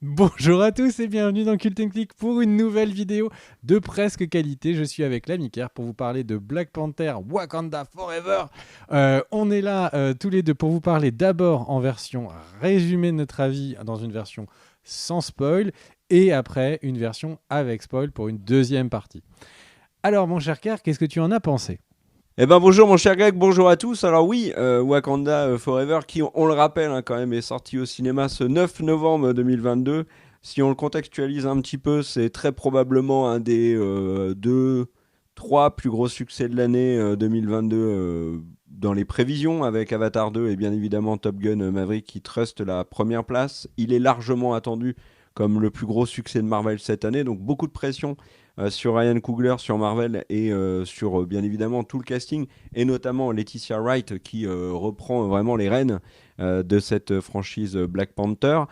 Bonjour à tous et bienvenue dans Cult & Click pour une nouvelle vidéo de presque qualité. Je suis avec l'ami Kerr pour vous parler de Black Panther Wakanda Forever. On est là tous les deux pour vous parler d'abord en version résumée de notre avis dans une version sans spoil et après une version avec spoil pour une deuxième partie. Alors mon cher Kerr, qu'est-ce que tu en as pensé ? Bonjour mon cher Greg, bonjour à tous. Alors oui, Wakanda Forever, qui on le rappelle quand même, est sorti au cinéma ce 9 novembre 2022. Si on le contextualise un petit peu, c'est très probablement un des deux, trois plus gros succès de l'année 2022 dans les prévisions, avec Avatar 2 et bien évidemment Top Gun Maverick qui trust la première place. Il est largement attendu comme le plus gros succès de Marvel cette année, donc beaucoup de pression sur Ryan Coogler, sur Marvel et sur bien évidemment tout le casting, et notamment Laetitia Wright qui reprend vraiment les rênes de cette franchise Black Panther.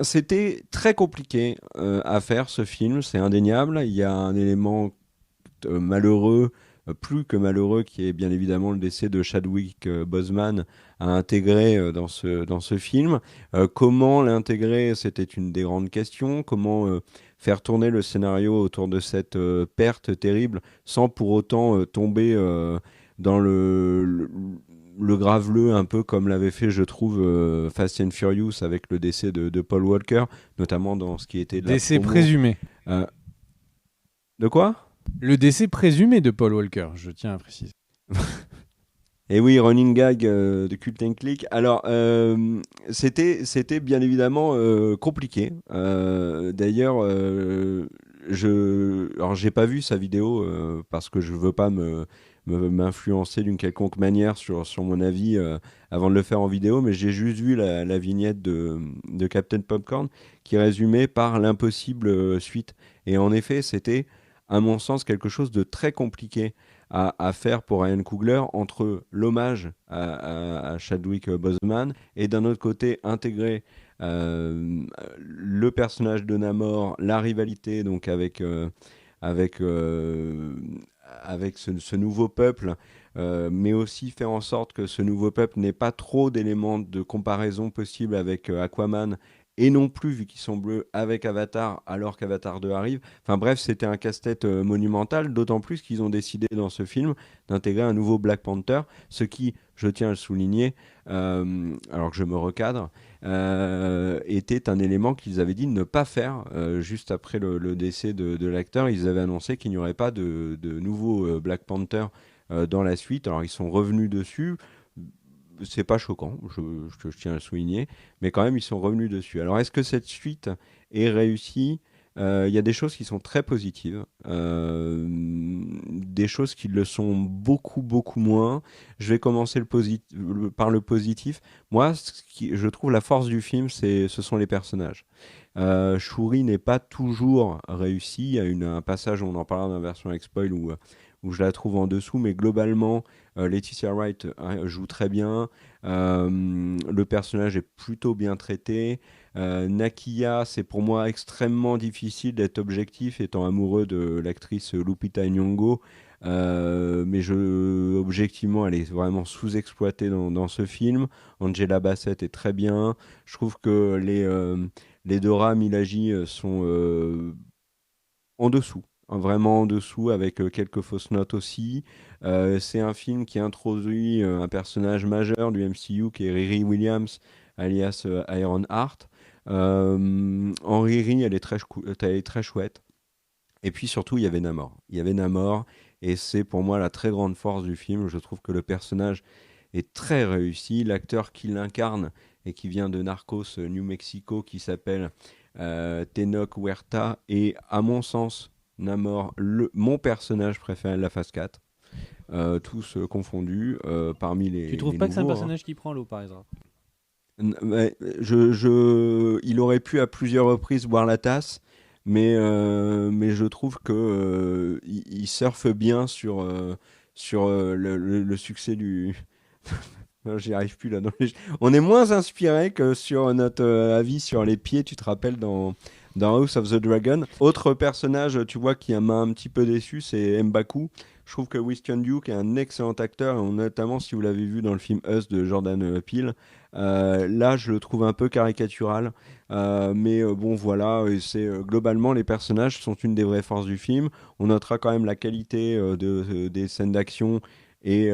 C'était très compliqué à faire ce film, c'est indéniable. Il y a un élément malheureux, plus que malheureux, qui est bien évidemment le décès de Chadwick Boseman à intégrer dans ce film. Comment l'intégrer, c'était une des grandes questions. Comment faire tourner le scénario autour de cette perte terrible sans pour autant tomber dans le graveleux, un peu comme l'avait fait, je trouve, Fast and Furious avec le décès de Paul Walker, notamment dans ce qui était de la Décès promo. présumé. Euh, de quoi? Le décès présumé de Paul Walker, je tiens à préciser. Et oui, running gag de Cult & Click. Alors, c'était bien évidemment compliqué. D'ailleurs, alors j'ai pas vu sa vidéo parce que je veux pas m'influencer d'une quelconque manière sur mon avis avant de le faire en vidéo, mais j'ai juste vu la vignette de Captain Popcorn qui résumait par l'impossible suite. Et en effet, c'était, à mon sens, quelque chose de très compliqué à faire pour Ryan Coogler entre l'hommage à Chadwick Boseman et d'un autre côté intégrer le personnage de Namor, la rivalité donc avec, euh, avec ce nouveau peuple, mais aussi faire en sorte que ce nouveau peuple n'ait pas trop d'éléments de comparaison possible avec Aquaman, et non plus, vu qu'ils sont bleus, avec Avatar, alors qu'Avatar 2 arrive. Enfin bref, c'était un casse-tête monumental, d'autant plus qu'ils ont décidé dans ce film d'intégrer un nouveau Black Panther, ce qui, je tiens à le souligner, alors que je me recadre, était un élément qu'ils avaient dit ne pas faire juste après le décès de l'acteur. Ils avaient annoncé qu'il n'y aurait pas de nouveau Black Panther dans la suite. Alors ils sont revenus dessus. C'est pas choquant, je tiens à le souligner, mais quand même ils sont revenus dessus. Alors est-ce que cette suite est réussie? Il y a des choses qui sont très positives, des choses qui le sont beaucoup beaucoup moins. Je vais commencer par le positif. Moi, je trouve la force du film, ce sont les personnages. Shuri n'est pas toujours réussi. Il y a un passage, on en parlera dans la version avec spoil, où je la trouve en dessous, mais globalement, Laetitia Wright joue très bien. Le personnage est plutôt bien traité. Nakia, c'est pour moi extrêmement difficile d'être objectif, étant amoureux de l'actrice Lupita Nyong'o. Mais objectivement, elle est vraiment sous-exploitée dans ce film. Angela Bassett est très bien. Je trouve que les Dora Milaje sont en dessous, hein, vraiment en dessous, avec quelques fausses notes aussi. C'est un film qui introduit un personnage majeur du MCU qui est Riri Williams, alias Iron Heart. En Riri, elle est très chouette. Et puis surtout, il y avait Namor. Il y avait Namor, et c'est pour moi la très grande force du film. Je trouve que le personnage est très réussi. L'acteur qui l'incarne et qui vient de Narcos New Mexico, qui s'appelle Tenoch Huerta, est à mon sens Namor, mon personnage préféré de la phase 4. Tous confondus parmi Tu trouves les pas que c'est un nouveaux, hein. personnage qui prend l'eau par exemple ? Ouais, il aurait pu à plusieurs reprises boire la tasse, mais je trouve que il surfe bien sur le succès du. Non, j'y arrive plus là. On est moins inspiré que sur notre avis sur les pieds. Tu te rappelles dans House of the Dragon. Autre personnage, tu vois, qui m'a un petit peu déçu, c'est M'Baku. Je trouve que Christian Duke est un excellent acteur, et notamment si vous l'avez vu dans le film Us de Jordan Peele. Là, je le trouve un peu caricatural, mais bon, voilà, et globalement les personnages sont une des vraies forces du film. On notera quand même la qualité des scènes d'action et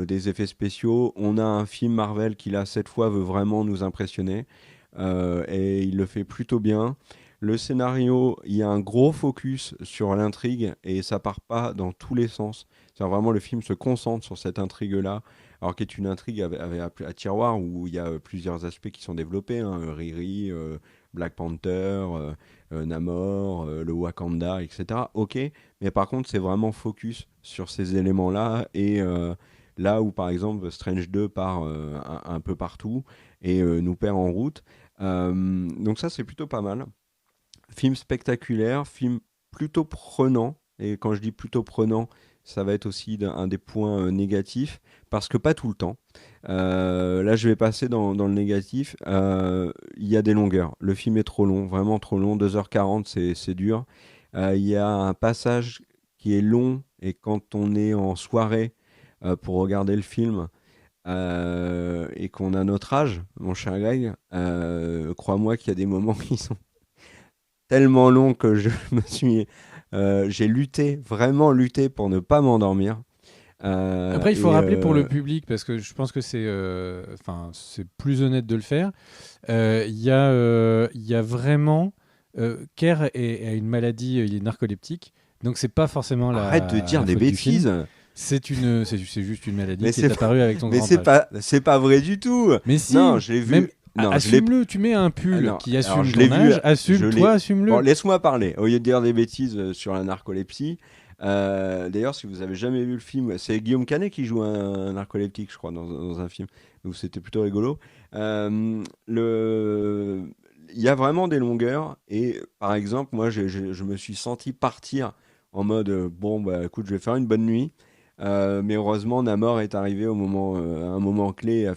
des effets spéciaux. On a un film Marvel qui là cette fois veut vraiment nous impressionner, et il le fait plutôt bien. Le scénario, il y a un gros focus sur l'intrigue et ça part pas dans tous les sens. C'est vraiment le film se concentre sur cette intrigue-là, alors qui est une intrigue à tiroir où il y a plusieurs aspects qui sont développés, hein, Riri, Black Panther, Namor, le Wakanda, etc. Ok, mais par contre c'est vraiment focus sur ces éléments-là et là où par exemple Strange 2 part un peu partout et nous perd en route. Donc ça c'est plutôt pas mal. Film spectaculaire, film plutôt prenant. Et quand je dis plutôt prenant, ça va être aussi un des points négatifs, parce que pas tout le temps. Là, je vais passer dans le négatif. Il y a des longueurs. Le film est trop long, vraiment trop long. 2h40, c'est dur. Il y a un passage qui est long, et quand on est en soirée pour regarder le film, et qu'on a notre âge, mon cher Greg, crois-moi qu'il y a des moments qui sont tellement long que j'ai lutté, vraiment lutté pour ne pas m'endormir. Après, il faut Et rappeler pour le public, parce que je pense que c'est plus honnête de le faire. Il y a vraiment. Kerr a une maladie, il est narcoleptique, donc c'est pas forcément arrête de dire la des faute du film. bêtises. C'est juste une maladie Mais qui est apparue avec ton mais grand âge. c'est pas vrai du tout. Mais Non, si, je l'ai même vu. Non, je l'ai. assume-le, tu mets un pull Non, qui alors assume je l'ai ton vu. âge, Je l'ai. toi, Bon, assume-le. laisse-moi parler. Au lieu de dire des bêtises sur la narcolepsie. D'ailleurs, si vous avez jamais vu le film, c'est Guillaume Canet qui joue un narcoleptique, je crois, dans un film. Donc c'était plutôt rigolo. Il y a vraiment des longueurs. Et par exemple, moi, je me suis senti partir en mode bon, bah écoute, je vais faire une bonne nuit. Mais heureusement, Namor est arrivé à un moment clé et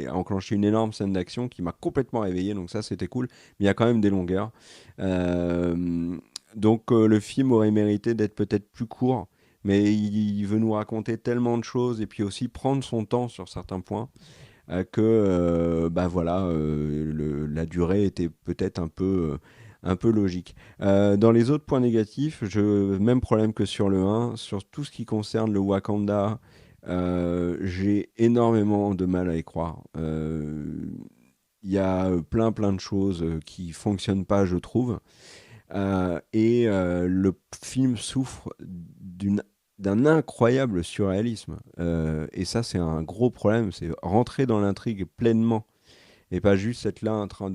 a enclenché une énorme scène d'action qui m'a complètement réveillé. Donc ça, c'était cool. Mais il y a quand même des longueurs. Euh, le film aurait mérité d'être peut-être plus court, mais il veut nous raconter tellement de choses et puis aussi prendre son temps sur certains points, que bah voilà, la durée était peut-être un peu logique. Dans les autres points négatifs, même problème que sur le 1, sur tout ce qui concerne le Wakanda, j'ai énormément de mal à y croire. Il y a plein de choses qui fonctionnent pas, je trouve. Le film souffre d'un incroyable surréalisme. Et ça, c'est un gros problème. C'est rentrer dans l'intrigue pleinement et pas juste être là en train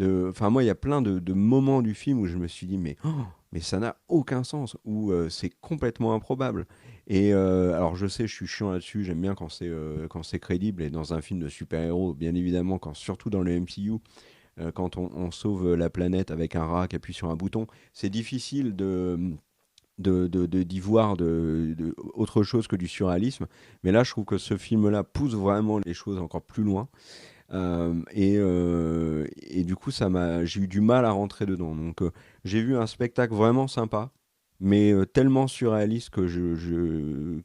Enfin, moi, il y a plein de moments du film où je me suis dit, mais ça n'a aucun sens, ou c'est complètement improbable. Et alors, je sais, je suis chiant là-dessus, j'aime bien quand c'est crédible, et dans un film de super-héros, bien évidemment, surtout dans le MCU, quand on sauve la planète avec un rat qui appuie sur un bouton, c'est difficile d'y voir autre chose que du surréalisme. Mais là, je trouve que ce film-là pousse vraiment les choses encore plus loin. Et du coup, j'ai eu du mal à rentrer dedans. Donc, j'ai vu un spectacle vraiment sympa, mais tellement surréaliste que le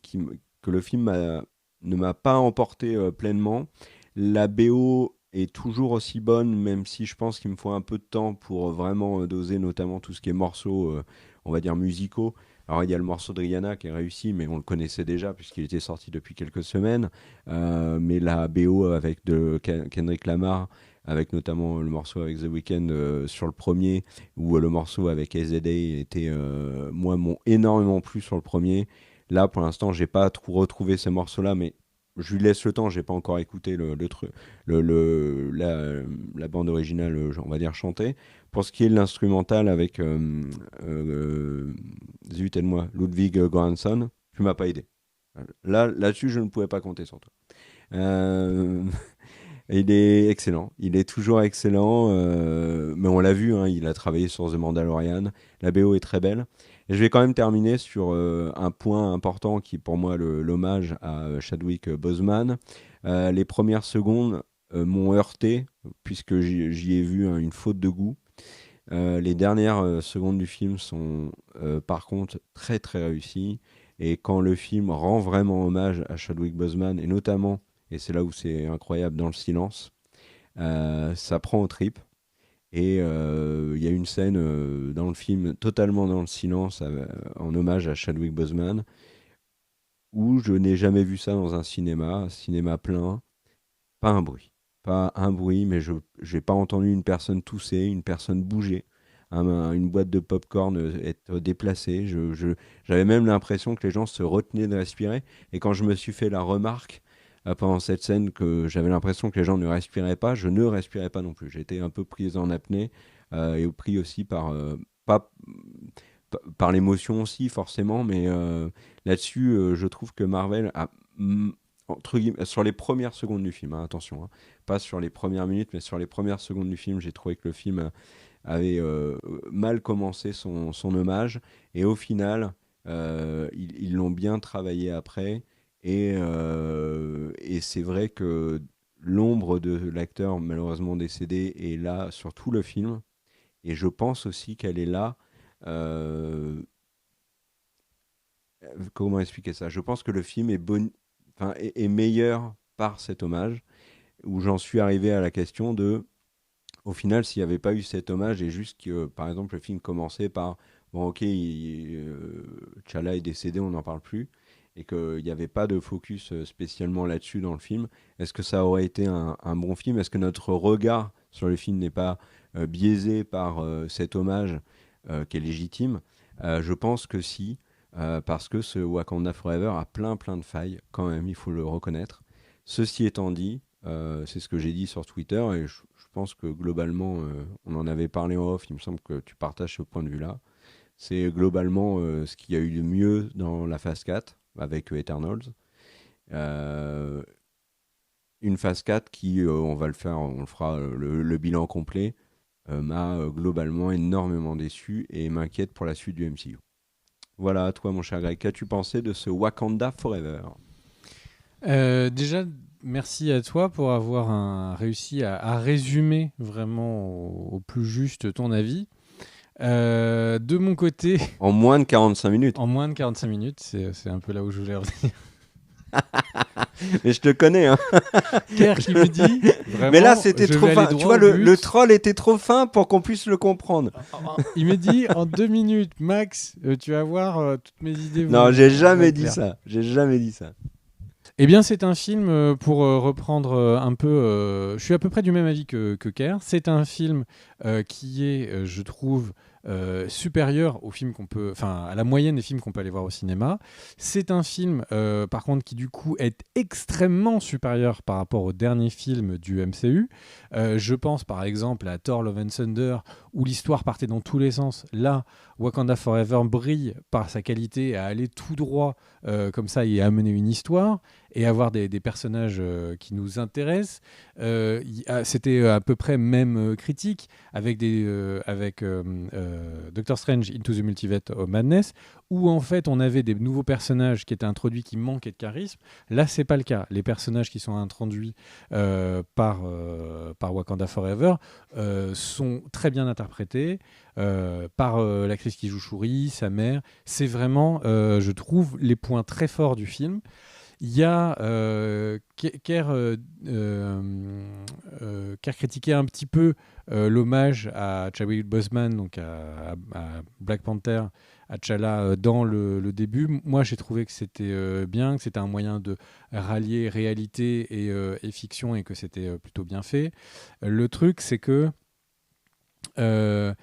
film ne m'a pas emporté pleinement. La BO est toujours aussi bonne, même si je pense qu'il me faut un peu de temps pour vraiment doser, notamment tout ce qui est morceaux, on va dire musicaux. Alors il y a le morceau de Rihanna qui est réussi, mais on le connaissait déjà puisqu'il était sorti depuis quelques semaines. Mais la BO avec Kendrick Lamar, avec notamment le morceau avec The Weeknd sur le premier, ou le morceau avec SZA était, moi, m'ont énormément plu sur le premier. Là, pour l'instant, j'ai pas trop retrouvé ces morceaux-là, mais je lui laisse le temps. J'ai pas encore écouté la bande originale, on va dire chantée. Pour ce qui est de l'instrumental avec zut, aide-moi, Ludwig Göransson, tu m'as pas aidé. Là-dessus, je ne pouvais pas compter sur toi. Euh, il est excellent. Il est toujours excellent. Mais on l'a vu, hein, il a travaillé sur The Mandalorian. La BO est très belle. Et je vais quand même terminer sur un point important qui est pour moi l'hommage à Chadwick Boseman. Les premières secondes m'ont heurté puisque j'y ai vu, hein, une faute de goût. Les dernières secondes du film sont par contre très très réussies. Et quand le film rend vraiment hommage à Chadwick Boseman, et notamment, et c'est là où c'est incroyable, dans le silence, ça prend aux tripes. Et il y a une scène dans le film, totalement dans le silence, en hommage à Chadwick Boseman, où je n'ai jamais vu ça dans un cinéma plein, pas un bruit. Pas un bruit, mais je n'ai pas entendu une personne tousser, une personne bouger, une boîte de popcorn être déplacée. J'avais même l'impression que les gens se retenaient de respirer. Et quand je me suis fait la remarque pendant cette scène que j'avais l'impression que les gens ne respiraient pas, je ne respirais pas non plus. J'étais un peu pris en apnée et pris aussi pas, par l'émotion aussi forcément, mais là-dessus, je trouve que Marvel a entre guillemets, sur les premières secondes du film, hein, attention, hein, pas sur les premières minutes, mais sur les premières secondes du film, j'ai trouvé que le film avait mal commencé son hommage, et au final, ils l'ont bien travaillé après, et c'est vrai que l'ombre de l'acteur malheureusement décédé est là sur tout le film, et je pense aussi qu'elle est là. euh, Comment expliquer ça? Je pense que le film enfin, est meilleur par cet hommage, où j'en suis arrivé à la question de, au final, s'il n'y avait pas eu cet hommage, et juste que, par exemple, le film commençait par, bon, ok, T'Challa est décédé, on n'en parle plus, et qu'il n'y avait pas de focus spécialement là-dessus dans le film, est-ce que ça aurait été un bon film? Est-ce que notre regard sur le film n'est pas biaisé par cet hommage qui est légitime? Je pense que si, parce que ce Wakanda Forever a plein de failles, quand même, il faut le reconnaître. Ceci étant dit, c'est ce que j'ai dit sur Twitter, et je pense que globalement, on en avait parlé en off, il me semble que tu partages ce point de vue-là. C'est globalement ce qu'il y a eu de mieux dans la phase 4 avec Eternals. Euh, une phase 4 qui, on le fera le bilan complet, m'a globalement énormément déçu et m'inquiète pour la suite du MCU. Voilà, à toi mon cher Greg, qu'as-tu pensé de ce Wakanda Forever? Déjà, merci à toi pour avoir réussi à résumer vraiment au plus juste ton avis. De mon côté, En moins de 45 minutes. en moins de 45 minutes, c'est un peu là où je voulais revenir. Mais je te connais, hein. Kerr qui me dit, vraiment, Mais là, c'était je trop vais fin. aller Tu droit vois, au but. le troll était trop fin pour qu'on puisse le comprendre. Il me dit, en 2 minutes max, tu vas voir, toutes mes idées Non, vont j'ai vont jamais être dit claires. ça. J'ai jamais dit ça. Eh bien, c'est un film, pour reprendre un peu... je suis à peu près du même avis que Kerr. C'est un film qui est, je trouve, supérieur au film à la moyenne des films qu'on peut aller voir au cinéma. C'est un film, par contre, qui du coup est extrêmement supérieur par rapport au dernier film du MCU. Je pense par exemple à Thor Love and Thunder, où l'histoire partait dans tous les sens. Là, Wakanda Forever brille par sa qualité à aller tout droit comme ça et à amener une histoire et avoir des personnages qui nous intéressent. C'était à peu près même critique avec Doctor Strange Into the Multiverse of Madness, où en fait on avait des nouveaux personnages qui étaient introduits qui manquaient de charisme. Là, c'est pas le cas. Les personnages qui sont introduits par Wakanda Forever sont très bien interprétés par l'actrice qui joue Shuri, sa mère. C'est vraiment, je trouve, les points très forts du film. Il y a Kerr critiquait un petit peu l'hommage à Chadwick Boseman, donc à Black Panther, à T'Challa dans le début. Moi, j'ai trouvé que c'était bien, que c'était un moyen de rallier réalité et fiction et que c'était plutôt bien fait. Le truc, c'est que je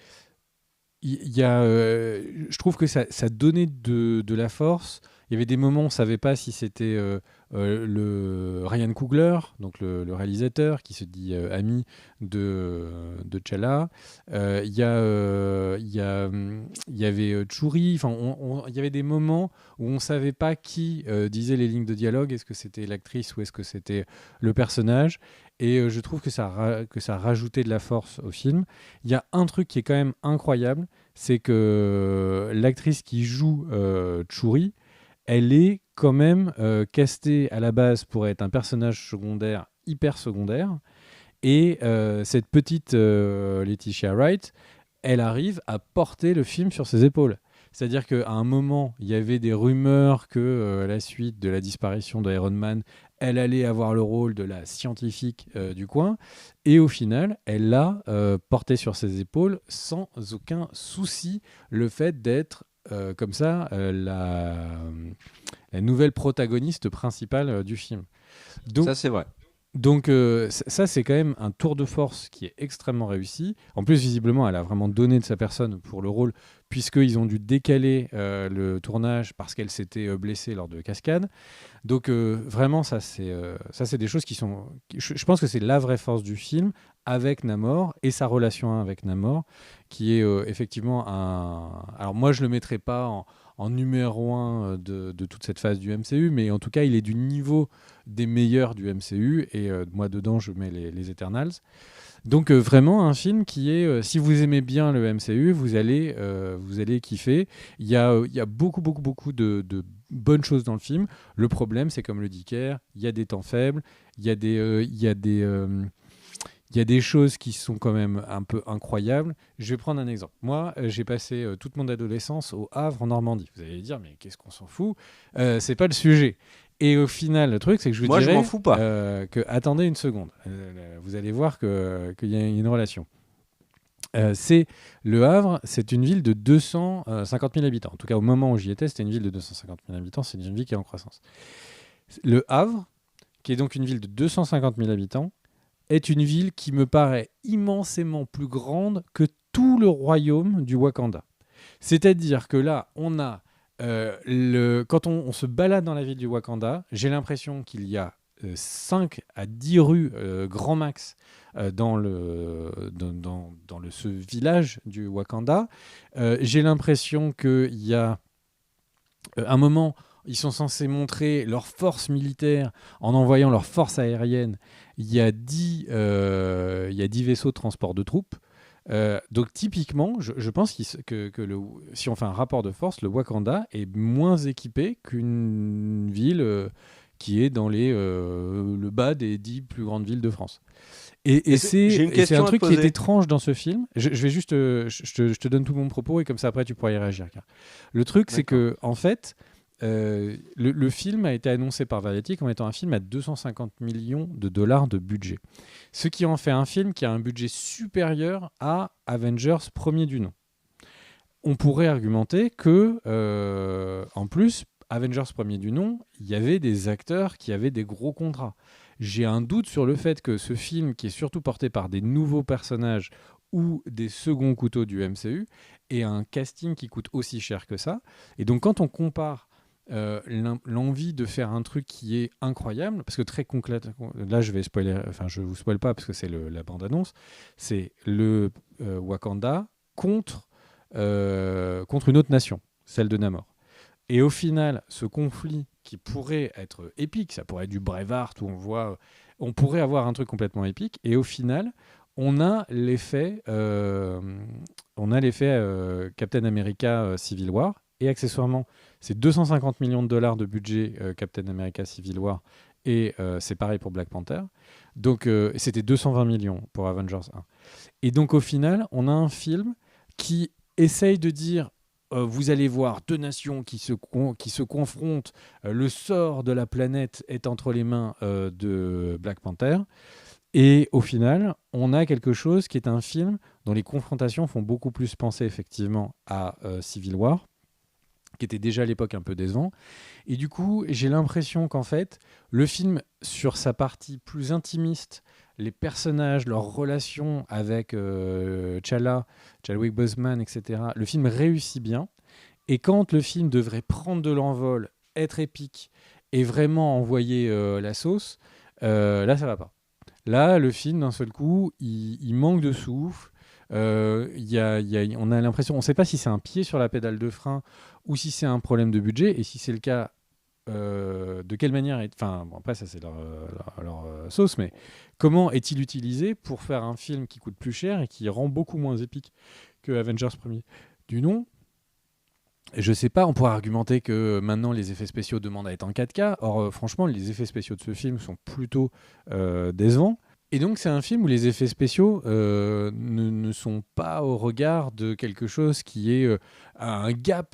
trouve que ça donnait de la force. Il y avait des moments où on ne savait pas si c'était le Ryan Coogler, donc le réalisateur, qui se dit ami de T'Challa. Il y avait Shuri. Enfin, il y avait des moments où on ne savait pas qui disait les lignes de dialogue. Est-ce que c'était l'actrice ou est-ce que c'était le personnage? Et je trouve que ça rajoutait de la force au film. Il y a un truc qui est quand même incroyable, c'est que l'actrice qui joue Shuri, elle est quand même castée à la base pour être un personnage secondaire, hyper secondaire. Et cette petite Letitia Wright, elle arrive à porter le film sur ses épaules. C'est-à-dire qu'à un moment, il y avait des rumeurs que à la suite de la disparition d'Iron Man, elle allait avoir le rôle de la scientifique du coin. Et au final, elle l'a porté sur ses épaules sans aucun souci le fait d'être comme ça la nouvelle protagoniste principale du film. Donc, Ça, c'est vrai. donc ça, c'est quand même un tour de force qui est extrêmement réussi. En plus, visiblement, elle a vraiment donné de sa personne pour le rôle, puisqu'ils ont dû décaler le tournage parce qu'elle s'était blessée lors de cascades. Donc vraiment, ça c'est des choses qui sont... Je pense que c'est la vraie force du film avec Namor et sa relation avec Namor, qui est effectivement un... Alors moi, je le mettrais pas en numéro un de toute cette phase du MCU, mais en tout cas, il est du niveau des meilleurs du MCU, et moi, dedans, je mets les Eternals. Donc vraiment un film qui est, si vous aimez bien le MCU, vous allez kiffer. Il y a beaucoup, beaucoup, beaucoup de bonnes choses dans le film. Le problème, c'est comme le dit Kerr, il y a des temps faibles, il y a des choses qui sont quand même un peu incroyables. Je vais prendre un exemple. Moi, j'ai passé toute mon adolescence au Havre, en Normandie. Vous allez dire, mais qu'est-ce qu'on s'en fout? C'est pas le sujet. Et au final, le truc, c'est que je vous Moi, je dirais m'en fous pas. attendez une seconde. Vous allez voir qu'il y a une relation. C'est Le Havre, c'est une ville de 250 000 habitants. En tout cas, au moment où j'y étais, c'était une ville de 250 000 habitants. C'est une ville qui est en croissance. Le Havre, qui est donc une ville de 250 000 habitants, est une ville qui me paraît immensément plus grande que tout le royaume du Wakanda. C'est-à-dire que là, on a quand on se balade dans la ville du Wakanda, j'ai l'impression qu'il y a 5 à 10 rues grand max dans ce village du Wakanda. J'ai l'impression qu'il y a un moment, ils sont censés montrer leur force militaire en envoyant leur force aérienne. Il y a 10 vaisseaux de transport de troupes. Donc typiquement, je pense si on fait un rapport de force, le Wakanda est moins équipé qu'une ville qui est dans le bas des 10 plus grandes villes de France. Et c'est un truc qui est étrange dans ce film. Je vais juste, je te donne tout mon propos, et comme ça après tu pourras y réagir. Le truc, c'est que en fait, le film a été annoncé par Variety comme étant un film à 250 millions de dollars de budget. Ce qui en fait un film qui a un budget supérieur à Avengers premier du nom. On pourrait argumenter que, en plus, Avengers premier du nom, il y avait des acteurs qui avaient des gros contrats. J'ai un doute sur le fait que ce film, qui est surtout porté par des nouveaux personnages ou des seconds couteaux du MCU, ait un casting qui coûte aussi cher que ça. Et donc quand on compare l'envie de faire un truc qui est incroyable, parce que très concrètement, là je vous spoil pas parce que c'est la bande-annonce, c'est le Wakanda contre une autre nation, celle de Namor. Et au final, ce conflit qui pourrait être épique, ça pourrait être du Braveheart où on pourrait avoir un truc complètement épique, et au final, on a l'effet Captain America Civil War, et accessoirement, c'est 250 millions de dollars de budget Captain America Civil War, et c'est pareil pour Black Panther. Donc c'était 220 millions pour Avengers 1. Et donc au final, on a un film qui essaye de dire vous allez voir deux nations qui se confrontent, le sort de la planète est entre les mains de Black Panther. Et au final, on a quelque chose qui est un film dont les confrontations font beaucoup plus penser effectivement à Civil War, qui était déjà à l'époque un peu décevant. Et du coup, j'ai l'impression qu'en fait, le film, sur sa partie plus intimiste, les personnages, leurs relations avec Chadwick Boseman, etc., le film réussit bien. Et quand le film devrait prendre de l'envol, être épique et vraiment envoyer la sauce, là, ça va pas. Là, le film, d'un seul coup, il manque de souffle. On a l'impression, on ne sait pas si c'est un pied sur la pédale de frein ou si c'est un problème de budget, et si c'est le cas, de quelle manière enfin bon, après ça c'est leur sauce, mais comment est-il utilisé pour faire un film qui coûte plus cher et qui rend beaucoup moins épique que Avengers premier du nom? Je sais pas, on pourrait argumenter que maintenant les effets spéciaux demandent à être en 4K. Or franchement, les effets spéciaux de ce film sont plutôt décevants. Et donc, c'est un film où les effets spéciaux ne sont pas au regard de quelque chose qui est à un gap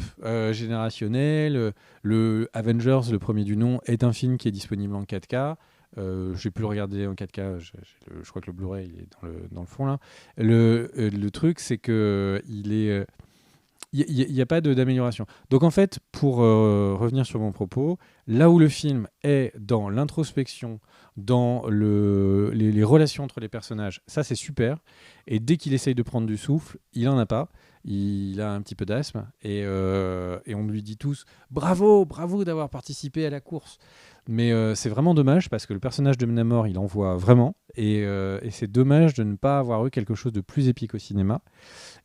générationnel. Le Avengers, le premier du nom, est un film qui est disponible en 4K. J'ai pu le regarder en 4K. Je crois que le Blu-ray il est dans le fond là. Le truc, c'est que il n'y a pas d'amélioration. Donc en fait, pour revenir sur mon propos, là où le film est dans l'introspection, dans les relations entre les personnages, ça c'est super. Et dès qu'il essaye de prendre du souffle, il en a pas. Il a un petit peu d'asthme et on lui dit tous bravo, bravo d'avoir participé à la course. Mais c'est vraiment dommage parce que le personnage de Namor, il en voit vraiment et c'est dommage de ne pas avoir eu quelque chose de plus épique au cinéma.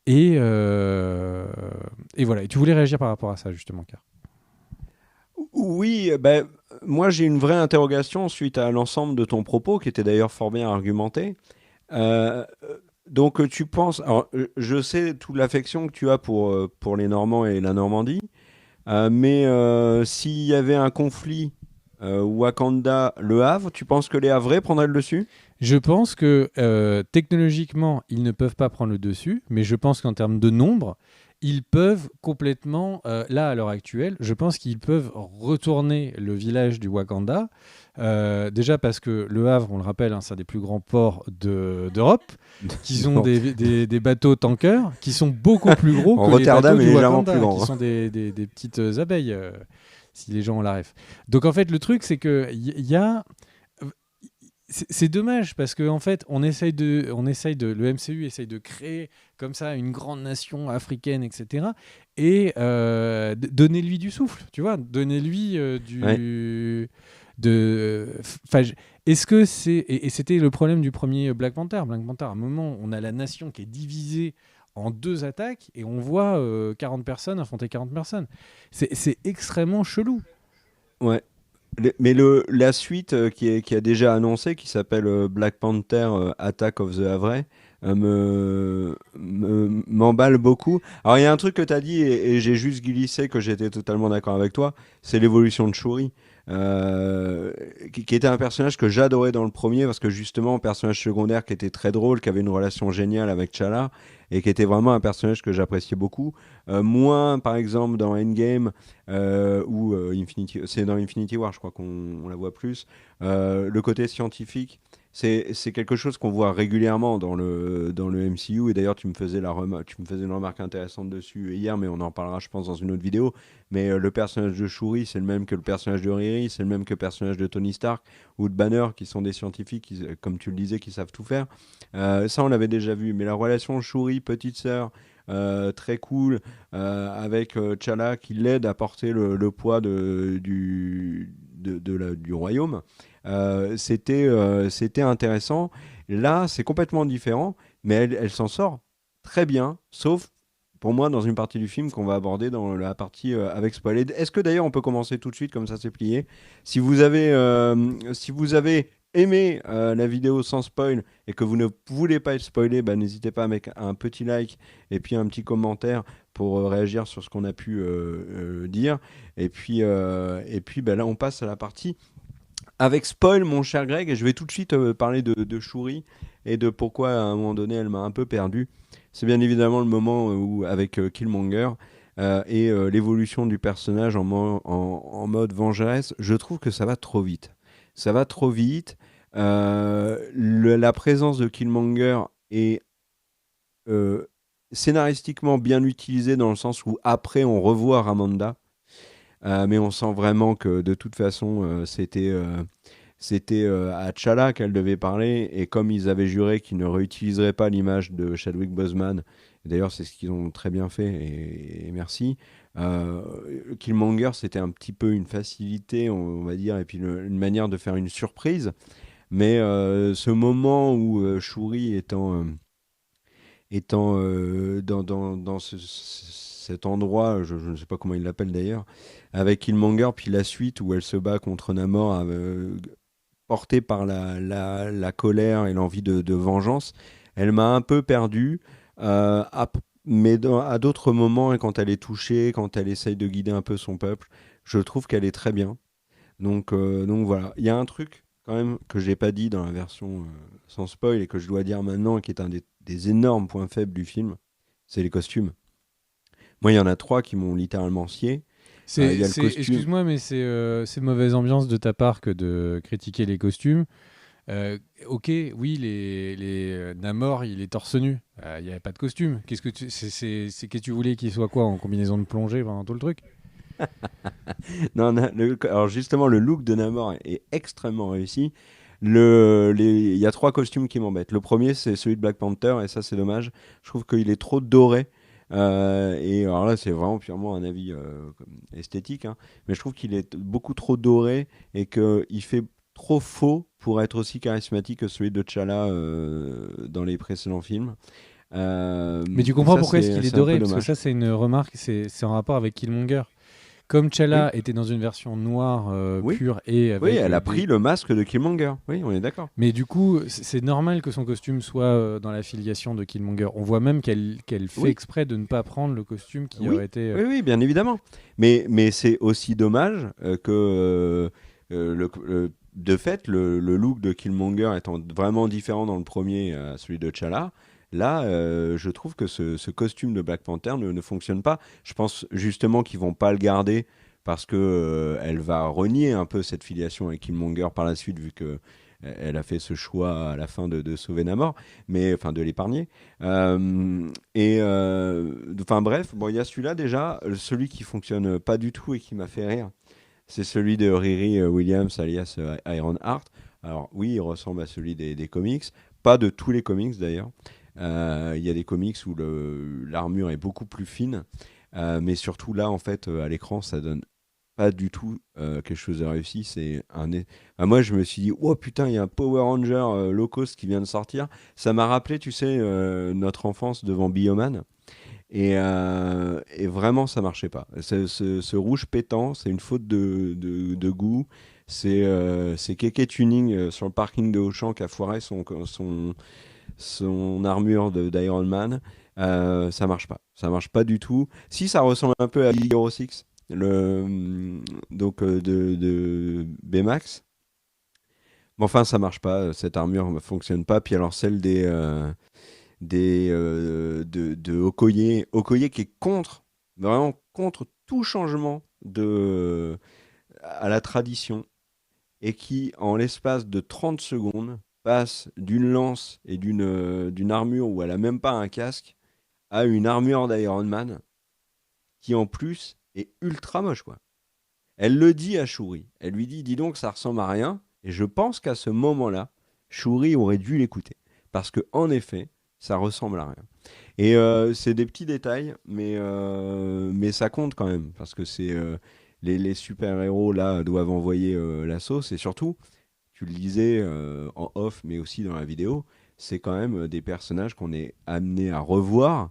Et, et voilà. Et tu voulais réagir par rapport à ça, justement, Car. Oui, ben, moi j'ai une vraie interrogation suite à l'ensemble de ton propos, qui était d'ailleurs fort bien argumenté. Euh, donc tu penses, alors je sais toute l'affection que tu as pour les Normands et la Normandie, mais s'il y avait un conflit Wakanda-Le Havre, tu penses que les Havrais prendraient le dessus? Je pense que technologiquement, ils ne peuvent pas prendre le dessus, mais je pense qu'en termes de nombre, ils peuvent complètement, là à l'heure actuelle, je pense qu'ils peuvent retourner le village du Wakanda. Déjà parce que Le Havre, on le rappelle, hein, c'est un des plus grands ports d'Europe, qu'ils ont Non. des bateaux tankers qui sont beaucoup plus gros que les bateaux Rotterdam est du légèrement Wakanda, plus qui grand, hein. sont des petites abeilles, si les gens ont la ref. Donc en fait, le truc, c'est qu'il y a c'est dommage parce que en fait, le MCU essaye de créer comme ça une grande nation africaine, etc. Et donnez-lui du souffle, tu vois, donnez-lui Ouais. enfin, est-ce que et c'était le problème du premier Black Panther. Black Panther, à un moment, on a la nation qui est divisée en deux attaques et on voit 40 personnes affronter 40 personnes. C'est extrêmement chelou. Ouais. Mais la suite qui a déjà annoncé, qui s'appelle Black Panther Attack of the Havre, m'emballe beaucoup. Alors il y a un truc que tu as dit et j'ai juste glissé que j'étais totalement d'accord avec toi, c'est l'évolution de Shuri. Qui était un personnage que j'adorais dans le premier parce que justement personnage secondaire qui était très drôle, qui avait une relation géniale avec T'Challa et qui était vraiment un personnage que j'appréciais beaucoup. Moins par exemple dans Endgame ou c'est dans Infinity War, je crois qu'on la voit plus. Le côté scientifique, c'est quelque chose qu'on voit régulièrement dans le MCU. Et d'ailleurs, tu me faisais une remarque intéressante dessus hier, mais on en parlera, je pense, dans une autre vidéo. Mais le personnage de Shuri, c'est le même que le personnage de Riri, c'est le même que le personnage de Tony Stark ou de Banner, qui sont des scientifiques, comme tu le disais, qui savent tout faire. Ça, on l'avait déjà vu. Mais la relation Shuri, petite sœur, très cool, avec T'Challa qui l'aide à porter le poids du royaume. C'était intéressant. Là, c'est complètement différent, mais elle s'en sort très bien, sauf pour moi dans une partie du film qu'on va aborder dans la partie avec spoiler. Est-ce que d'ailleurs on peut commencer tout de suite comme ça c'est plié? Si vous avez aimé la vidéo sans spoil et que vous ne voulez pas être spoilé, bah, n'hésitez pas à mettre un petit like et puis un petit commentaire pour réagir sur ce qu'on a pu dire. Et puis bah, là on passe à la partie avec spoil, mon cher Greg, et je vais tout de suite parler de Shuri et de pourquoi à un moment donné elle m'a un peu perdu. C'est bien évidemment le moment où, avec Killmonger et l'évolution du personnage en mode vengeresse, je trouve que ça va trop vite. Ça va trop vite. La présence de Killmonger est euh, scénaristiquement bien utilisée dans le sens où après on revoit Ramanda. Mais on sent vraiment que de toute façon, c'était à T'Challa qu'elle devait parler. Et comme ils avaient juré qu'ils ne réutiliseraient pas l'image de Chadwick Boseman, et d'ailleurs c'est ce qu'ils ont très bien fait, et merci. euh, Killmonger, c'était un petit peu une facilité, on va dire, et puis une manière de faire une surprise. Mais ce moment où Shuri étant dans cet endroit, je ne sais pas comment il l'appelle d'ailleurs, avec Killmonger, puis la suite où elle se bat contre Namor, portée par la colère et l'envie de vengeance, elle m'a un peu perdu. Mais à d'autres moments, et quand elle est touchée, quand elle essaye de guider un peu son peuple, je trouve qu'elle est très bien. Donc voilà, il y a un truc quand même, que je n'ai pas dit dans la version sans spoil et que je dois dire maintenant, qui est un des énormes points faibles du film, c'est les costumes. Moi, il y en a trois qui m'ont littéralement scié. Il y a le costume. Excuse-moi, mais c'est mauvaise ambiance de ta part que de critiquer les costumes. Ok, oui, Namor, il est torse nu. Il n'y avait pas de costume. Qu'est-ce que tu voulais qu'il soit quoi en combinaison de plongée pendant tout le truc? Non, alors justement, le look de Namor est extrêmement réussi. Il y a trois costumes qui m'embêtent. Le premier, c'est celui de Black Panther, et ça, c'est dommage. Je trouve qu'il est trop doré. Et alors là, c'est vraiment purement un avis esthétique, hein. Mais je trouve qu'il est beaucoup trop doré et qu'il fait trop faux pour être aussi charismatique que celui de T'Challa dans les précédents films. Mais tu Et comprends ça, pourquoi est-ce qu'il est c'est un peu doré? Parce que dommage. ça, c'est une remarque, c'est en rapport avec Killmonger. Comme Oui, T'Challa était dans une version noire oui, pure et oui, avec elle a des... pris le masque de Killmonger. Oui, on est d'accord. Mais du coup, c'est normal que son costume soit dans l'affiliation de Killmonger. On voit même qu'elle fait Oui, exprès de ne pas prendre le costume qui oui, aurait été... oui, oui, bien évidemment. Mais c'est aussi dommage que de fait, le look de Killmonger étant vraiment différent dans le premier à celui de T'Challa, là, je trouve que ce costume de Black Panther ne fonctionne pas. Je pense justement qu'ils vont pas le garder parce que elle va renier un peu cette filiation avec Killmonger par la suite, vu que elle a fait ce choix à la fin de sauver Namor, mais enfin de l'épargner. Enfin bref, bon, il y a celui-là déjà, celui qui fonctionne pas du tout et qui m'a fait rire, c'est celui de Riri Williams alias Iron Heart. Alors oui, il ressemble à celui des comics, pas de tous les comics d'ailleurs. Il y a des comics où l'armure est beaucoup plus fine, mais surtout là en fait à l'écran ça donne pas du tout quelque chose de réussi. Enfin, moi je me suis dit oh putain il y a un Power Ranger low cost qui vient de sortir. Ça m'a rappelé tu sais notre enfance devant Bioman. Et vraiment, ça marchait pas. Ce rouge pétant, c'est une faute de goût. C'est Keke Tuning sur le parking de Auchan qui a foiré son armure d'Iron Man. Ça marche pas. Ça marche pas du tout. Si, ça ressemble un peu à Hero 6, de Baymax. Mais enfin, ça marche pas. Cette armure ne fonctionne pas. Puis alors, celle de Okoye. Okoye qui est vraiment contre tout changement à la tradition et qui, en l'espace de 30 secondes, passe d'une lance et d'une armure où elle a même pas un casque à une armure d'Iron Man qui, en plus, est ultra moche, quoi. Elle le dit à Shuri. Elle lui dit, dis donc, ça ressemble à rien. Et je pense qu'à ce moment-là, Shuri aurait dû l'écouter. Parce que, en effet, ça ressemble à rien. Et c'est des petits détails, mais ça compte quand même, parce que les super-héros là doivent envoyer la sauce, et surtout, tu le disais en off, mais aussi dans la vidéo, c'est quand même des personnages qu'on est amené à revoir,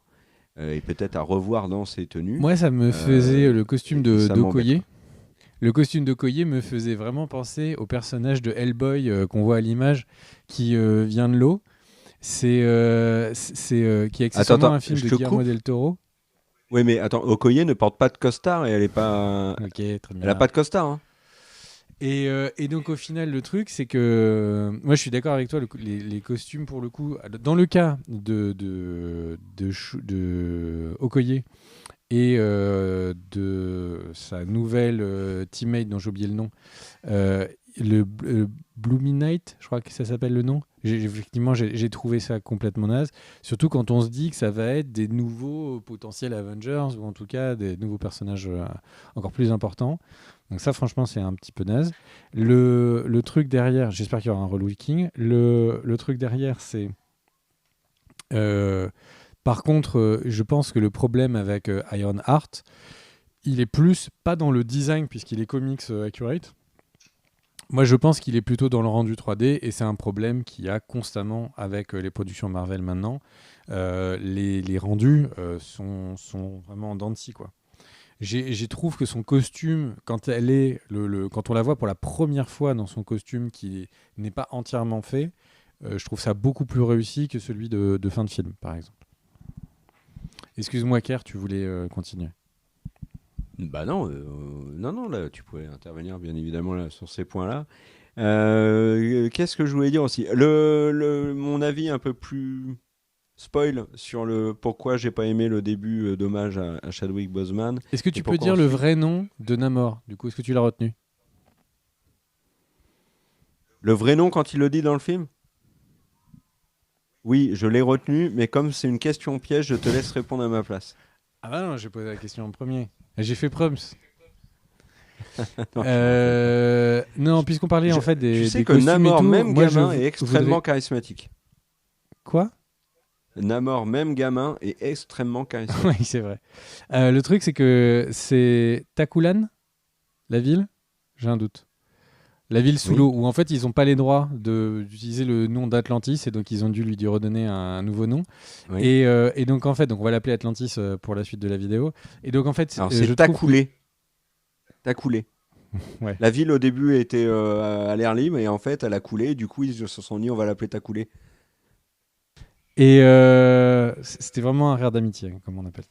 et peut-être à revoir dans ces tenues, Moi, ça me faisait le costume et ça m'embête, d'Okoye. quoi. Le costume d'Okoye me faisait vraiment penser au personnage de Hellboy qu'on voit à l'image qui vient de l'eau. Qui est Attends, accessoirement attends, un film je de te Guillermo coupe. del Toro. Oui, mais attends, Okoye ne porte pas de costard et Ok, très elle a bien. pas de costard, hein. Et donc au final, le truc, c'est que moi, je suis d'accord avec toi. Les costumes, pour le coup, dans le cas de Okoye et de sa nouvelle teammate dont j'ai oublié le nom, euh, Bloomy Night, je crois que ça s'appelle le nom. Effectivement, j'ai trouvé ça complètement naze. Surtout quand on se dit que ça va être des nouveaux potentiels Avengers, ou en tout cas des nouveaux personnages encore plus importants. Donc ça, franchement, c'est un petit peu naze. Le truc derrière, j'espère qu'il y aura un relooking. Le truc derrière, c'est... euh, par contre, je pense que le problème avec Iron Heart, il est plus pas dans le design, puisqu'il est comics accurate. Moi, je pense qu'il est plutôt dans le rendu 3D, et c'est un problème qu'il y a constamment avec les productions Marvel maintenant. Les rendus sont vraiment en dents de scie, quoi. J'ai trouve que son costume, quand on la voit pour la première fois dans son costume qui n'est pas entièrement fait, je trouve ça beaucoup plus réussi que celui de fin de film, par exemple. Excuse-moi, Kerr, tu voulais continuer. Bah non, non, non, là, tu pouvais intervenir bien évidemment là, sur ces points-là. Qu'est-ce que je voulais dire aussi? Mon avis un peu plus spoil sur le pourquoi j'ai pas aimé le début d'Hommage à Chadwick Boseman Est-ce que et tu peux pourquoi dire le ensuite. vrai nom de Namor? Du coup, est-ce que tu l'as retenu? Le vrai nom quand il le dit dans le film? Oui, je l'ai retenu, mais comme c'est une question piège, je te laisse répondre à ma place. Ah bah non, j'ai posé la question en premier. J'ai fait Prums. Non, je me rappelle pas. Non, puisqu'on parlait en fait Tu sais des que costumes et Namor, tout, même moi je gamin, est extrêmement voudrais... charismatique. Quoi? Namor, même gamin, est extrêmement Oui, charismatique. c'est vrai. Le truc, c'est que c'est Takulan, la ville? J'ai un doute. La ville sous Oui, l'eau, où en fait ils n'ont pas les droits d'utiliser le nom d'Atlantis, et donc ils ont dû lui redonner un nouveau nom. oui. Et donc en fait, donc on va l'appeler Atlantis pour la suite de la vidéo. Et donc en fait, Alors je c'est trouve que... Takoulé. Takoulé. Ouais. La ville au début était à l'air libre et en fait elle a coulé. Du coup ils se sont dit on va l'appeler Takoulé. Et c'était vraiment un rire d'amitié, hein, comme on appelle.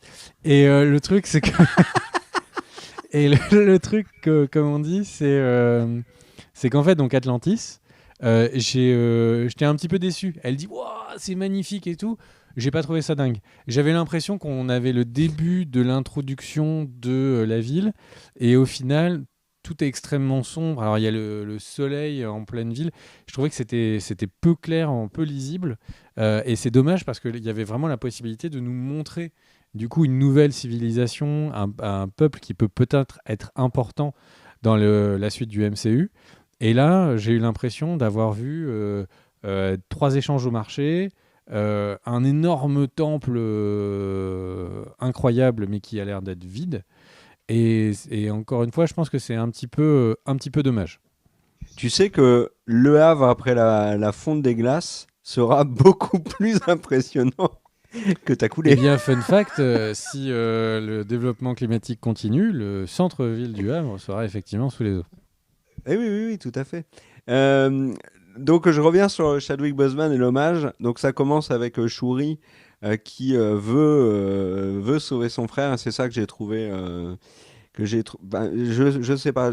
Et le truc, c'est que... Et le truc, comme on dit, c'est qu'en fait, donc Atlantis, j'étais un petit peu déçu. Elle dit, waouh, c'est magnifique et tout. J'ai pas trouvé ça dingue. J'avais l'impression qu'on avait le début de l'introduction de la ville, et au final, tout est extrêmement sombre. Alors il y a le soleil en pleine ville. Je trouvais que c'était peu clair, peu lisible, et c'est dommage parce qu'il y avait vraiment la possibilité de nous montrer du coup une nouvelle civilisation, un peuple qui peut peut-être être important dans la suite du MCU. Et là, j'ai eu l'impression d'avoir vu trois échanges au marché, un énorme temple incroyable, mais qui a l'air d'être vide. Et encore une fois, je pense que c'est un petit peu dommage. Tu sais que Le Havre après la fonte des glaces sera beaucoup plus impressionnant que Eh Takoulé. bien, fun fact, si le développement climatique continue, le centre-ville du Havre sera effectivement sous les eaux. Eh oui, oui, oui, tout à fait. Euh, donc je reviens sur Chadwick Boseman et l'hommage. Donc ça commence avec Shuri qui veut sauver son frère. Et c'est ça que j'ai trouvé ben, je sais pas.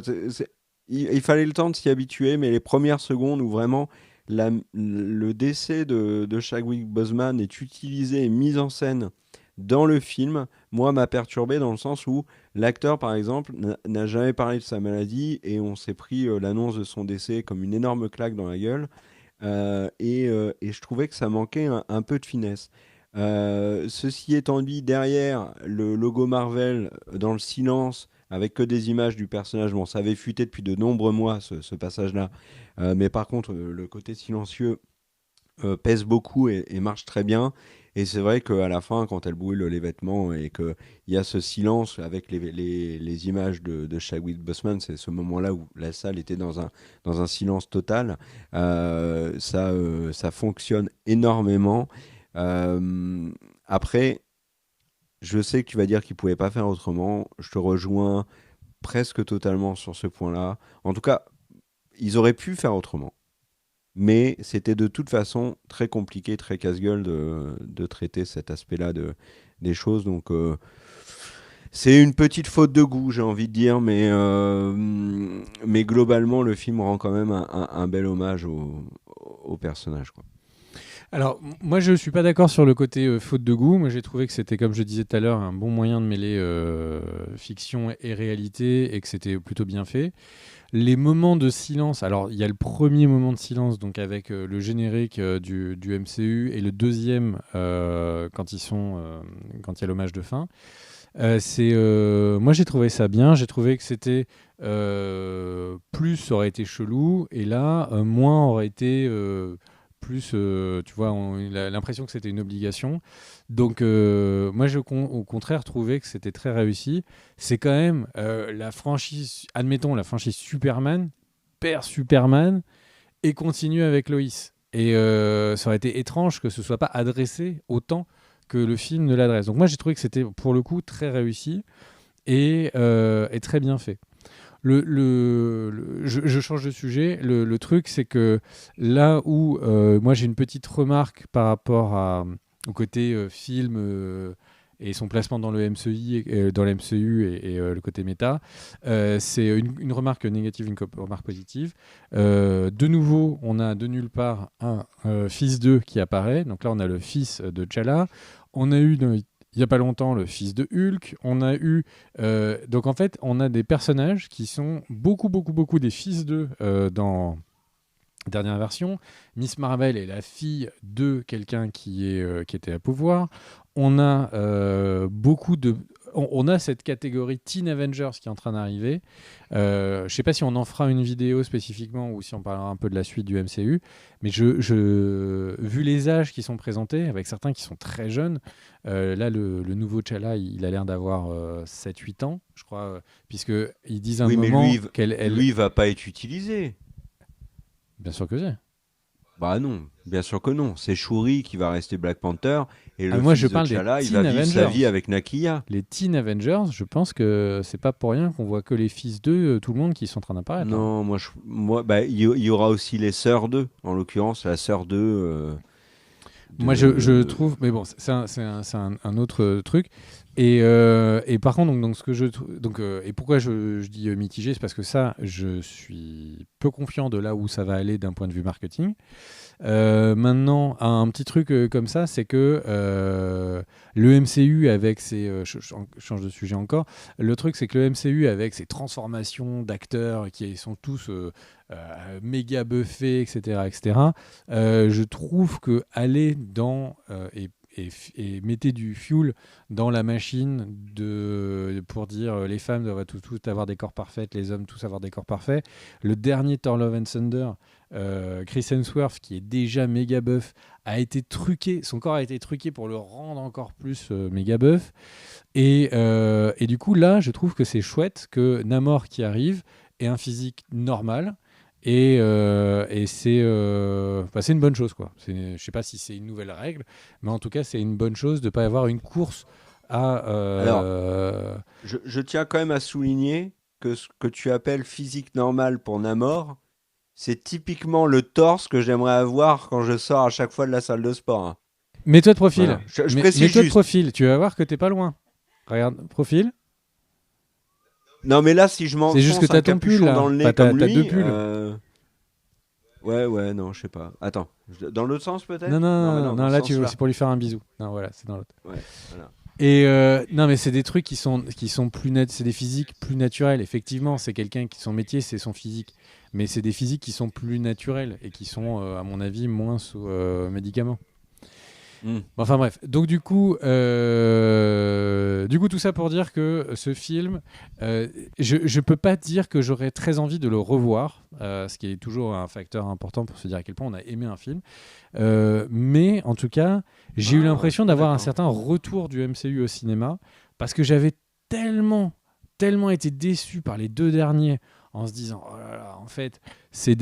Il fallait le temps de s'y habituer, mais les premières secondes où vraiment le décès de Chadwick Boseman est utilisé et mis en scène dans le film, moi, m'a perturbé dans le sens où l'acteur, par exemple, n'a jamais parlé de sa maladie et on s'est pris l'annonce de son décès comme une énorme claque dans la gueule. Et je trouvais que ça manquait un peu de finesse. Ceci étant dit, derrière le logo Marvel, dans le silence, avec que des images du personnage, bon, ça avait fuité depuis de nombreux mois ce passage-là, mais par contre, le côté silencieux pèse beaucoup et marche très bien. Et c'est vrai qu'à la fin, quand elle brûle les vêtements et qu'il y a ce silence avec les images de Chadwick Boseman, c'est ce moment-là où la salle était dans un silence total. Ça fonctionne énormément. Après, je sais que tu vas dire qu'ils ne pouvaient pas faire autrement. Je te rejoins presque totalement sur ce point-là. En tout cas, ils auraient pu faire autrement. Mais c'était de toute façon très compliqué, très casse-gueule de traiter cet aspect-là des choses. Donc, c'est une petite faute de goût, j'ai envie de dire. Mais globalement, le film rend quand même un bel hommage au personnage, quoi. Alors, moi, je suis pas d'accord sur le côté faute de goût. Moi, j'ai trouvé que c'était, comme je disais tout à l'heure, un bon moyen de mêler fiction et réalité et que c'était plutôt bien fait. Les moments de silence, alors il y a le premier moment de silence donc avec le générique du MCU et le deuxième quand il y a l'hommage de fin. Moi j'ai trouvé ça bien, j'ai trouvé que c'était plus aurait été chelou et là moins aurait été plus, tu vois, il a l'impression que c'était une obligation. Donc, moi, au contraire, trouvais que c'était très réussi. C'est quand même la franchise, admettons, la franchise Superman, perd Superman et continue avec Loïs. Et ça aurait été étrange que ce soit pas adressé autant que le film ne l'adresse. Donc, moi, j'ai trouvé que c'était, pour le coup, très réussi et très bien fait. Je change de sujet. Le truc, c'est que là où moi j'ai une petite remarque par rapport au côté film et son placement dans le MCU dans le MCU et le côté méta. C'est une remarque négative, une remarque positive. De nouveau, on a de nulle part un fils d'eux qui apparaît. Donc là, on a le fils de T'Challa. On a eu il n'y a pas longtemps le fils de Hulk. On a eu donc en fait, on a des personnages qui sont beaucoup des fils d'eux dans dernière version. Miss Marvel est la fille de quelqu'un qui était à pouvoir. On a on a cette catégorie Teen Avengers qui est en train d'arriver. Je ne sais pas si on en fera une vidéo spécifiquement ou si on parlera un peu de la suite du MCU, mais vu les âges qui sont présentés, avec certains qui sont très jeunes, là le nouveau T'Challa, il a l'air d'avoir 7-8 ans, je crois, puisqu'ils disent à un Oui, mais moment lui, il va pas être utilisé. Bien sûr que c'est. Bah non, bien sûr que non. C'est Shuri qui va rester Black Panther et le moi, fils je de parle des T'Challa, il Teen va vivre sa Avengers. vie avec Nakia. Les Teen Avengers, je pense que c'est pas pour rien qu'on voit que les fils d'eux, tout le monde qui sont en train d'apparaître. Non, bah, il y aura aussi les sœurs d'eux, en l'occurrence la sœur d'eux. Moi, je trouve, mais bon, c'est un autre truc. Et par contre, donc ce que et pourquoi je dis mitigé, c'est parce que ça, je suis peu confiant de là où ça va aller d'un point de vue marketing. Maintenant, un petit truc comme ça, c'est que le MCU avec ses... je change de sujet encore. Le truc, c'est que le MCU avec ses transformations d'acteurs qui sont tous méga buffés, etc., je trouve que aller dans... et mettez du fuel dans la machine pour dire les femmes doivent tout avoir des corps parfaits, les hommes tous avoir des corps parfaits. Le dernier Thor Love and Thunder, Chris Hemsworth, qui est déjà méga buff, a été truqué, son corps a été truqué pour le rendre encore plus méga buff. Et du coup, là, je trouve que c'est chouette que Namor qui arrive ait un physique normal. Et c'est une bonne chose, quoi. Je sais pas si c'est une nouvelle règle, mais en tout cas, c'est une bonne chose de ne pas avoir une course à... Alors, je tiens quand même à souligner que ce que tu appelles physique normale pour Namor, c'est typiquement le torse que j'aimerais avoir quand je sors à chaque fois de la salle de sport, hein. Mets-toi de profil. Voilà. Je précise Mets-toi de juste. profil. Tu vas voir que t'es pas loin. Regarde, profil. Non, mais là, si je C'est juste que m'enfonce t'as un ton pull, capuchon là. dans le nez Enfin, comme t'as lui, deux pulls. ouais, non, je sais pas. Attends, dans l'autre sens peut-être? Non, mais non, dans ce là, sens-là. c'est pour lui faire un bisou. Non, voilà, c'est dans l'autre. Ouais, voilà. Et non, mais c'est des trucs qui sont plus nets, c'est des physiques plus naturels. Effectivement, c'est quelqu'un qui son métier, c'est son physique. Mais c'est des physiques qui sont plus naturels et qui sont, à mon avis, moins sous médicaments. Enfin bref, donc du coup, tout ça pour dire que ce film, je peux pas dire que j'aurais très envie de le revoir, ce qui est toujours un facteur important pour se dire à quel point on a aimé un film. Mais en tout cas, j'ai eu l'impression d'avoir un certain retour du MCU au cinéma parce que j'avais tellement été déçu par les deux derniers en se disant oh là là, en fait, c'est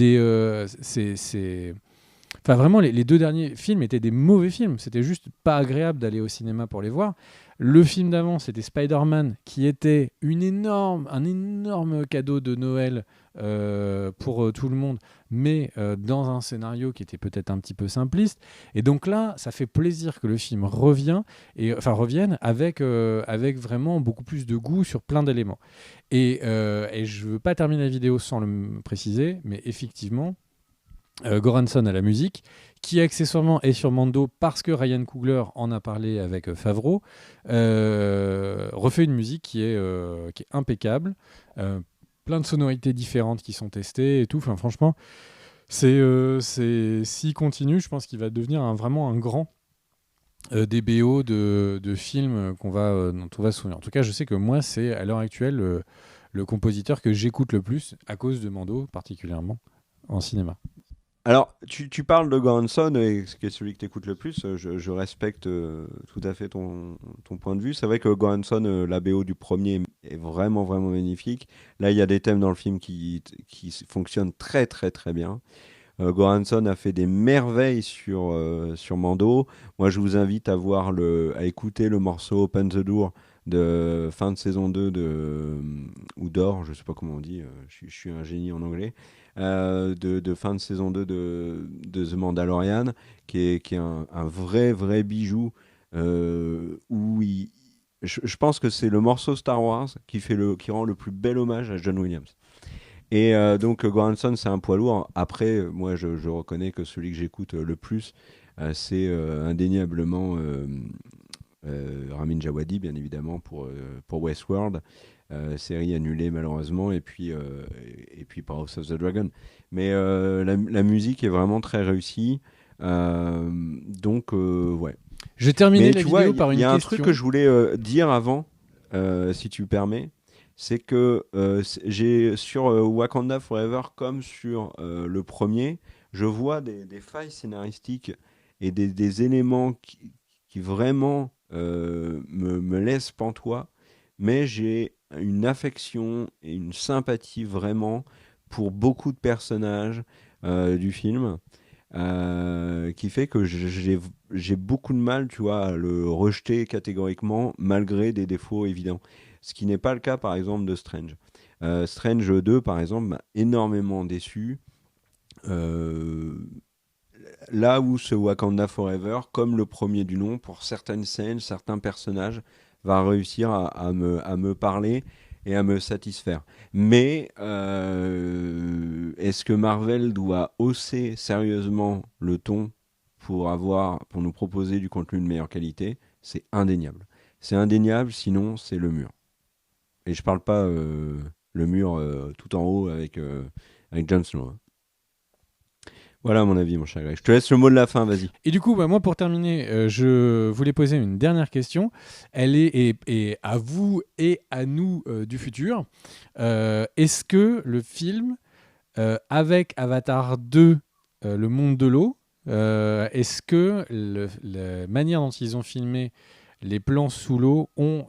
Enfin, vraiment, les deux derniers films étaient des mauvais films. C'était juste pas agréable d'aller au cinéma pour les voir. Le film d'avant, c'était Spider-Man, qui était un énorme cadeau de Noël pour tout le monde, mais dans un scénario qui était peut-être un petit peu simpliste. Et donc là, ça fait plaisir que le film revienne avec vraiment beaucoup plus de goût sur plein d'éléments. Et je veux pas terminer la vidéo sans le préciser, mais effectivement, Goranson à la musique, qui accessoirement est sur Mando parce que Ryan Coogler en a parlé avec Favreau, refait une musique qui est impeccable, plein de sonorités différentes qui sont testées et tout. Enfin, franchement, s'il continue, je pense qu'il va devenir vraiment un grand des BO de films dont on va se souvenir. En tout cas, je sais que moi, c'est à l'heure actuelle le compositeur que j'écoute le plus à cause de Mando, particulièrement en cinéma. Alors, tu parles de Goranson, qui est celui que tu écoutes le plus. Je respecte tout à fait ton point de vue. C'est vrai que Goranson, la BO du premier, est vraiment, vraiment magnifique. Là, il y a des thèmes dans le film qui fonctionnent très, très, très bien. Goranson a fait des merveilles sur Mando. Moi, je vous invite à écouter le morceau Open the Door de fin de saison 2 ou d'or, je sais pas comment on dit, je suis un génie en anglais, de fin de saison 2 de The Mandalorian, qui est un vrai, vrai bijou, où je pense que c'est le morceau Star Wars qui rend le plus bel hommage à John Williams. Et donc Goranson, c'est un poids lourd. Après, moi, je reconnais que celui que j'écoute le plus, c'est indéniablement Ramin Djawadi, bien évidemment, pour Westworld. Série annulée malheureusement, et puis par House of the Dragon. Mais la musique est vraiment très réussie. Ouais. Je terminais Mais la tu vois, vidéo par il une y a un question. truc que je voulais dire avant, si tu permets, c'est que j'ai sur Wakanda Forever comme sur le premier, je vois des failles scénaristiques et des éléments qui vraiment me laissent pantois, mais j'ai une affection et une sympathie vraiment pour beaucoup de personnages du film. Qui fait que j'ai beaucoup de mal, tu vois, à le rejeter catégoriquement malgré des défauts évidents. Ce qui n'est pas le cas, par exemple, de Strange. Strange 2, par exemple, m'a énormément déçu. Euh, Là où ce Wakanda Forever, comme le premier du nom, pour certaines scènes, certains personnages, va réussir à me parler et à me satisfaire. Mais est-ce que Marvel doit hausser sérieusement le ton pour nous proposer du contenu de meilleure qualité? C'est indéniable. C'est indéniable, sinon c'est le mur. Et je parle pas le mur tout en haut avec Jon Snow, hein. Voilà mon avis, mon cher Greg. Je te laisse le mot de la fin, vas-y. Et du coup, moi, pour terminer, je voulais poser une dernière question. Elle est et à vous et à nous du futur. Est-ce que le film, avec Avatar 2, Le Monde de l'eau, est-ce que la manière dont ils ont filmé les plans sous l'eau on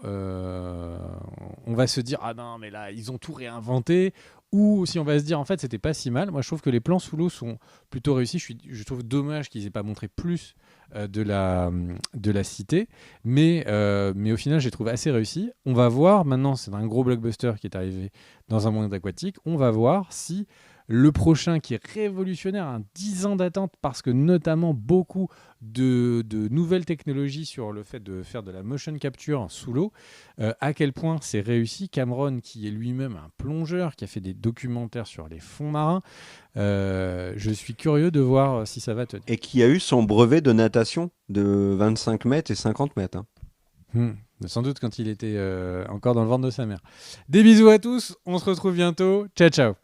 va se dire ah non mais là ils ont tout réinventé, ou si on va se dire en fait c'était pas si mal. Moi je trouve que les plans sous l'eau sont plutôt réussis. Je trouve dommage qu'ils aient pas montré plus de la cité, mais au final j'ai trouvé assez réussi. On va voir maintenant, c'est un gros blockbuster qui est arrivé dans un monde aquatique. On va voir si le prochain, qui est révolutionnaire, 10 ans d'attente, parce que notamment beaucoup de nouvelles technologies sur le fait de faire de la motion capture sous l'eau, à quel point c'est réussi. Cameron, qui est lui-même un plongeur, qui a fait des documentaires sur les fonds marins, je suis curieux de voir si ça va tenir. Et qui a eu son brevet de natation de 25 mètres et 50 mètres, hein. Sans doute quand il était encore dans le ventre de sa mère. Des bisous à tous, on se retrouve bientôt. Ciao, ciao.